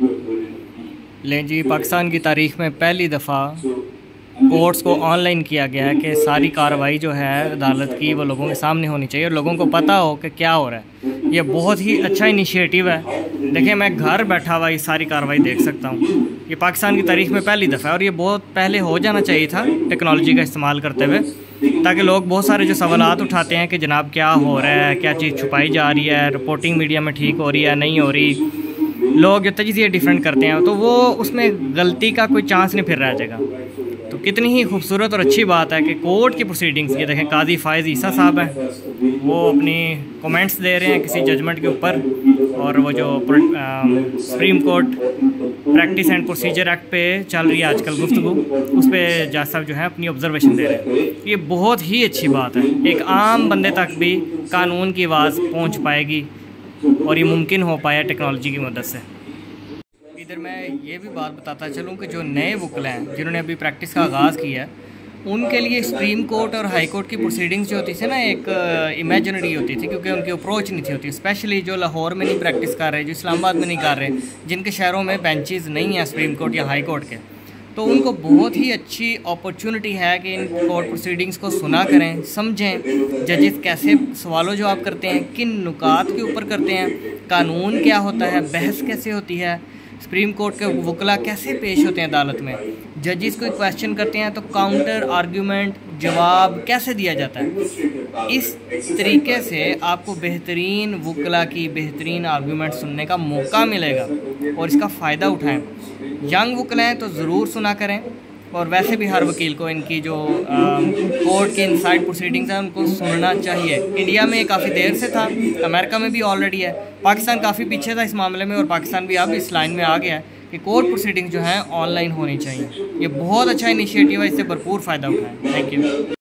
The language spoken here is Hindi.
लें जी, पाकिस्तान की तारीख़ में पहली दफ़ा कोर्ट्स को ऑनलाइन किया गया है कि सारी कार्रवाई जो है अदालत की वो लोगों के सामने होनी चाहिए और लोगों को पता हो कि क्या हो रहा है। ये बहुत ही अच्छा इनिशिएटिव है। देखिए, मैं घर बैठा हुआ ये सारी कार्रवाई देख सकता हूँ। ये पाकिस्तान की तारीख़ में पहली दफ़ा है और ये बहुत पहले हो जाना चाहिए था टेक्नोलॉजी का इस्तेमाल करते हुए, ताकि लोग बहुत सारे जो सवालात उठाते हैं कि जनाब क्या हो रहा है, क्या चीज़ छुपाई जा रही है, रिपोर्टिंग मीडिया में ठीक हो रही है नहीं हो रही, लोग जो तजज़िये डिफरेंट करते हैं तो वो उसमें गलती का कोई चांस नहीं फिर रह जाएगा। तो कितनी ही खूबसूरत और अच्छी बात है कि कोर्ट की प्रोसीडिंग्स, ये देखें काजी फायज़ ईसा साहब हैं, वो अपनी कमेंट्स दे रहे हैं किसी जजमेंट के ऊपर, और वो जो supreme court practice and procedure act पे चल रही है आजकल गुफ्तगू, उस पर जज साहब जो है अपनी ऑब्जर्वेशन दे रहे हैं। ये बहुत ही अच्छी बात है, एक आम बंदे तक भी कानून की आवाज़ पहुँच पाएगी और ये मुमकिन हो पाया टेक्नोलॉजी की मदद से। इधर मैं ये भी बात बताता चलूँ कि जो नए वकील हैं जिन्होंने अभी प्रैक्टिस का आगाज़ किया है, उनके लिए सुप्रीम कोर्ट और हाई कोर्ट की प्रोसीडिंग्स जो होती थी ना, एक इमेजिनरी होती थी, क्योंकि उनकी अप्रोच नहीं थी होती। स्पेशली जो लाहौर में नहीं प्रैक्टिस कर रहे, जो इस्लामाबाद में नहीं कर रहे, जिनके शहरों में बेंचेस नहीं हैं सुप्रीम कोर्ट या हाई कोर्ट के, तो उनको बहुत ही अच्छी अपॉर्चुनिटी है कि इन कोर्ट प्रोसीडिंग्स को सुना करें, समझें जजेस कैसे सवालों जवाब करते हैं, किन नुकात के ऊपर करते हैं, कानून क्या होता है, बहस कैसे होती है, सुप्रीम कोर्ट के वकला कैसे पेश होते हैं अदालत में, जजेस कोई क्वेश्चन करते हैं तो काउंटर आर्ग्यूमेंट जवाब कैसे दिया जाता है। इस तरीके से आपको बेहतरीन वकला की बेहतरीन आर्ग्यूमेंट सुनने का मौका मिलेगा और इसका फ़ायदा उठाएं। यंग वकला हैं तो ज़रूर सुना करें, और वैसे भी हर वकील को इनकी जो कोर्ट के इनसाइड प्रोसीडिंग्स हैं उनको सुनना चाहिए। इंडिया में काफ़ी देर से था, अमेरिका में भी ऑलरेडी है, पाकिस्तान काफ़ी पीछे था इस मामले में, और पाकिस्तान भी अब इस लाइन में आ गया है कि कोर्ट प्रोसीडिंग्स जो हैं ऑनलाइन होनी चाहिए। ये बहुत अच्छा इनिशिएटिव है, इससे भरपूर फ़ायदा उठाएं। Thank you.